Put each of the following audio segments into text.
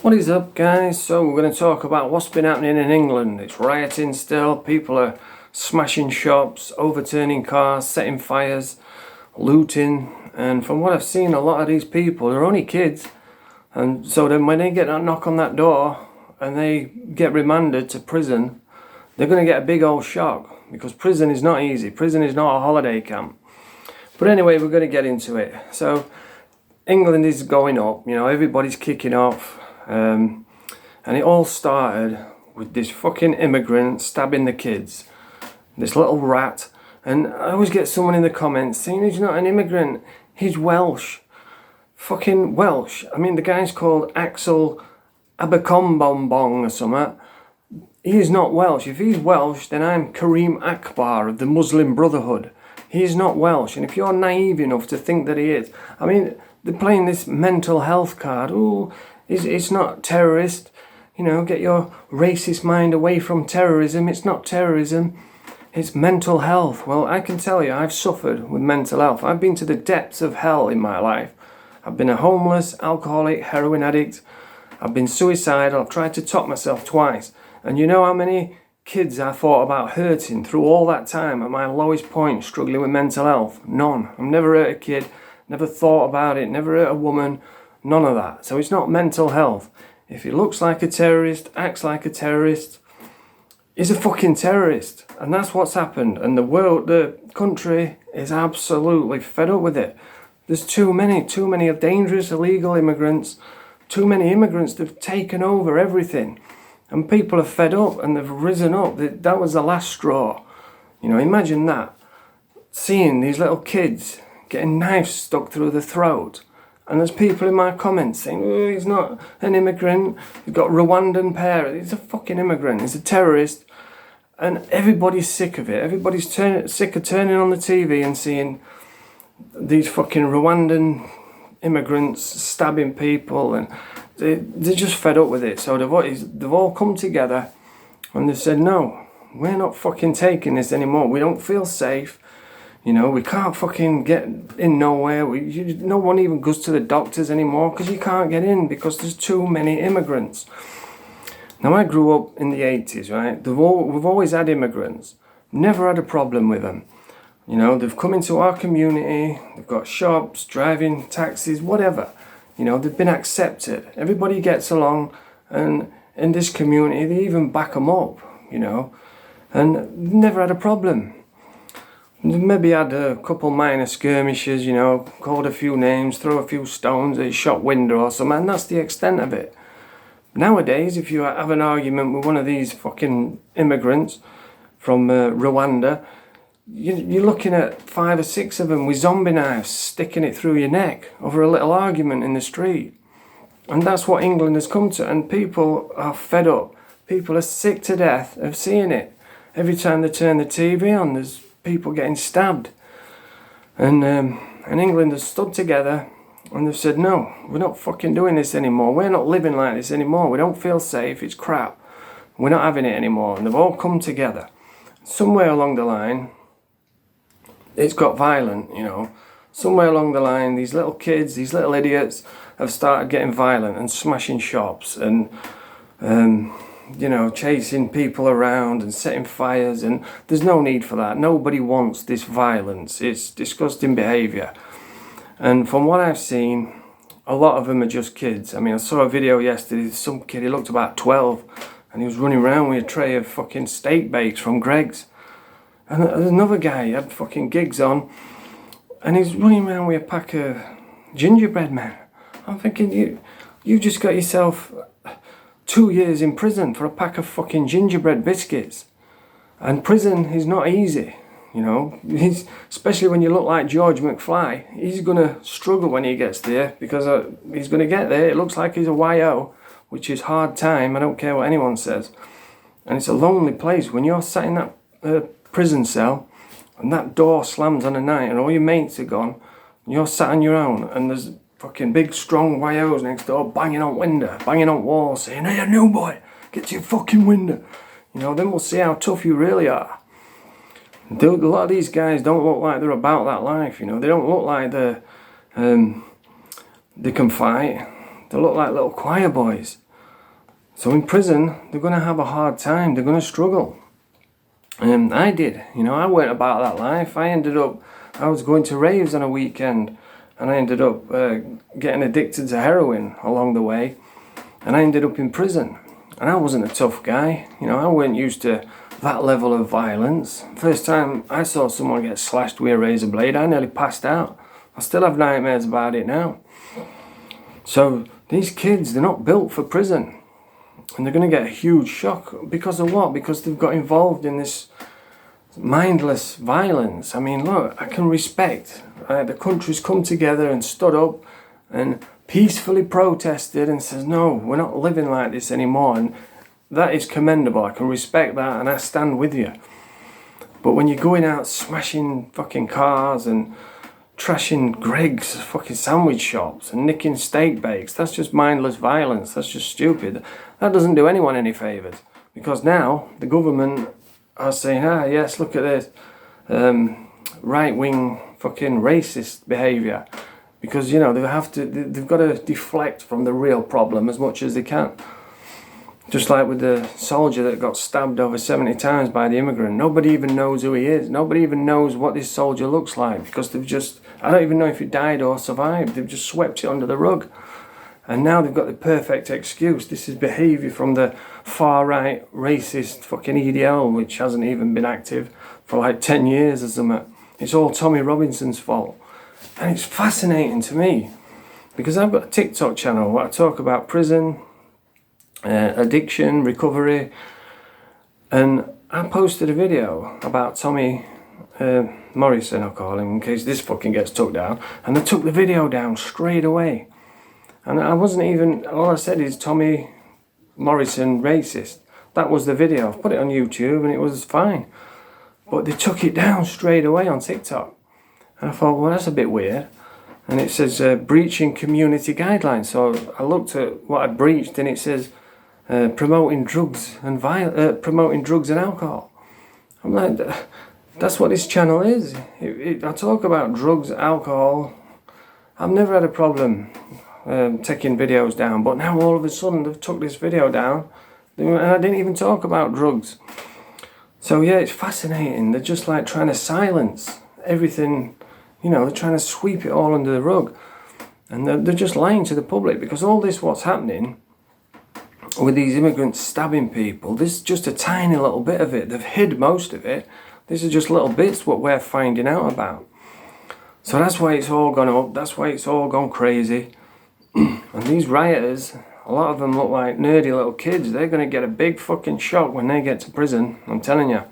What is up, guys? So we're going to talk about what's been happening in England. It's rioting still. People are smashing shops, overturning cars, setting fires, looting. And from what I've seen, a lot of these people are only kids. And so then when they get that knock on that door and they get remanded to prison, they're going to get a big old shock, because prison is not easy. Prison is not a holiday camp. But anyway, we're going to get into it. So England is going up, everybody's kicking off. And it all started with this fucking immigrant stabbing the kids. This little rat. And I always get someone in the comments saying he's not an immigrant, he's Welsh. Fucking Welsh. I mean, the guy's called Axel Abercrombie or something. He is not Welsh. If he's Welsh, then I'm Kareem Akbar of the Muslim Brotherhood. He's not Welsh. And if you're naive enough to think that he is, I mean, they're playing this mental health card. Ooh, it's not terrorist. Get your racist mind away from terrorism. It's not terrorism. It's mental health. Well, I can tell you, I've suffered with mental health. I've been to the depths of hell in my life. I've been a homeless, alcoholic, heroin addict. I've been suicidal. I've tried to top myself twice. And you know how many kids I thought about hurting through all that time at my lowest point, struggling with mental health? None. I've never hurt a kid, never thought about it, never hurt a woman, none of that. So it's not mental health. If he looks like a terrorist, acts like a terrorist, he's a fucking terrorist. And that's what's happened. And the country is absolutely fed up with it. There's too many dangerous illegal immigrants, too many immigrants that have taken over everything. And people are fed up and they've risen up. That was the last straw. Imagine that. Seeing these little kids getting knives stuck through the throat. And there's people in my comments saying, oh, he's not an immigrant. He's got Rwandan parents. He's a fucking immigrant. He's a terrorist. And everybody's sick of it. Everybody's sick of turning on the TV and seeing these fucking Rwandan immigrants stabbing people, and they're just fed up with it. So they've all come together and they've said, no, we're not fucking taking this anymore. We don't feel safe. We can't fucking get in nowhere. No one even goes to the doctors anymore because you can't get in because there's too many immigrants. Now, I grew up in the 80s, right? We've always had immigrants. Never had a problem with them. They've come into our community, they've got shops, driving, taxis, whatever. They've been accepted. Everybody gets along, and in this community, they even back them up, and never had a problem. Maybe had a couple minor skirmishes, called a few names, throw a few stones at a shop window or something, and that's the extent of it. Nowadays, if you have an argument with one of these fucking immigrants from Rwanda, you're looking at 5 or 6 of them with zombie knives sticking it through your neck over a little argument in the street. And that's what England has come to. And people are fed up. People are sick to death of seeing it. Every time they turn the TV on, there's people getting stabbed. And England has stood together and they've said, no, we're not fucking doing this anymore. We're not living like this anymore. We don't feel safe. It's crap. We're not having it anymore. And they've all come together. Somewhere along the line, it's got violent, Somewhere along the line, these little kids, these little idiots have started getting violent and smashing shops and, chasing people around and setting fires. And there's no need for that. Nobody wants this violence. It's disgusting behaviour. And from what I've seen, a lot of them are just kids. I mean, I saw a video yesterday, some kid, he looked about 12, and he was running around with a tray of fucking steak bakes from Greg's. And another guy had fucking gigs on, and he's running around with a pack of gingerbread men. I'm thinking, you just got yourself 2 years in prison for a pack of fucking gingerbread biscuits. And prison is not easy, especially when you look like George McFly. He's going to struggle when he gets there, because he's going to get there. It looks like he's a YO, which is hard time. I don't care what anyone says. And it's a lonely place when you're sat in that prison cell and that door slams on a night and all your mates are gone and you're sat on your own and there's fucking big strong YOs next door banging on window, banging on walls, saying, hey, new boy, get to your fucking window. Then we'll see how tough you really are. A lot of these guys don't look like they're about that life. They don't look like they can fight. They look like little choir boys. So in prison, they're going to have a hard time. They're going to struggle. And I did. You know, I went about that life. I was going to raves on a weekend, and I ended up getting addicted to heroin along the way, and I ended up in prison. And I wasn't a tough guy. You know, I weren't used to that level of violence. First time I saw someone get slashed with a razor blade, I nearly passed out. I still have nightmares about it now. So these kids, they're not built for prison. And they're going to get a huge shock. Because of what? Because they've got involved in this mindless violence. I mean, look, I can respect the country's come together and stood up and peacefully protested and says, no, we're not living like this anymore. And that is commendable. I can respect that and I stand with you. But when you're going out smashing fucking cars and trashing Greg's fucking sandwich shops and nicking steak bakes, that's just mindless violence. That's just stupid. That doesn't do anyone any favours. Because now the government are saying, yes, look at this right-wing fucking racist behaviour. Because, you know, they've got to deflect from the real problem as much as they can. Just like with the soldier that got stabbed over 70 times by the immigrant. Nobody even knows who he is. Nobody even knows what this soldier looks like. Because I don't even know if he died or survived. They've just swept it under the rug. And now they've got the perfect excuse. This is behaviour from the far-right racist fucking EDL, which hasn't even been active for like 10 years or something. It's all Tommy Robinson's fault. And it's fascinating to me. Because I've got a TikTok channel where I talk about prison, addiction, recovery, and I posted a video about Tommy Morrison, I'll call him, in case this fucking gets took down, and I took the video down straight away. And I wasn't even, all I said is Tommy Morrison racist. That was the video. I've put it on YouTube and it was fine. But they took it down straight away on TikTok. And I thought, well, that's a bit weird. And it says breaching community guidelines. So I looked at what I'd breached and it says promoting drugs and alcohol. I'm like, that's what this channel is. I talk about drugs, alcohol. I've never had a problem taking videos down, but now all of a sudden they've took this video down and I didn't even talk about drugs. So yeah, it's fascinating. They're just like trying to silence everything, you know, they're trying to sweep it all under the rug. And they're just lying to the public, because all this what's happening with these immigrants stabbing people, this is just a tiny little bit of it. They've hid most of it. This is just little bits what we're finding out about. So that's why it's all gone up, that's why it's all gone crazy. And these rioters, a lot of them look like nerdy little kids. They're going to get a big fucking shock when they get to prison, I'm telling you.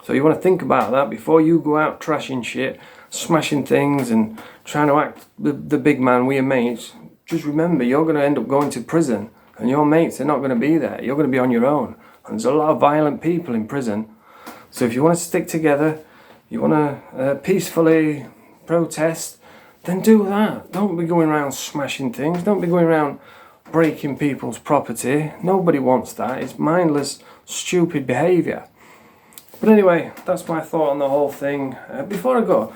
So you want to think about that before you go out trashing shit, smashing things and trying to act the big man with your mates. Just remember, you're going to end up going to prison and your mates are not going to be there. You're going to be on your own. And there's a lot of violent people in prison. So if you want to stick together, you want to peacefully protest, then do that. Don't be going around smashing things. Don't be going around breaking people's property. Nobody wants that. It's mindless, stupid behaviour. But anyway, that's my thought on the whole thing. Before I go,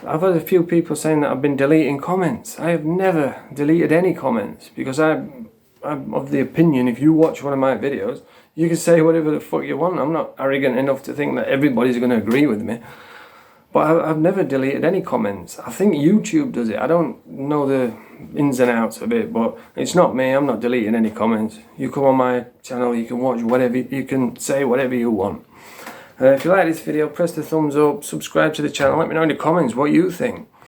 I've had a few people saying that I've been deleting comments. I have never deleted any comments, because I'm of the opinion, if you watch one of my videos, you can say whatever the fuck you want. I'm not arrogant enough to think that everybody's going to agree with me. But I've never deleted any comments. I think YouTube does it. I don't know the ins and outs of it, but it's not me. I'm not deleting any comments. You come on my channel, you can watch whatever, you can say whatever you want. If you like this video, press the thumbs up, subscribe to the channel, let me know in the comments what you think.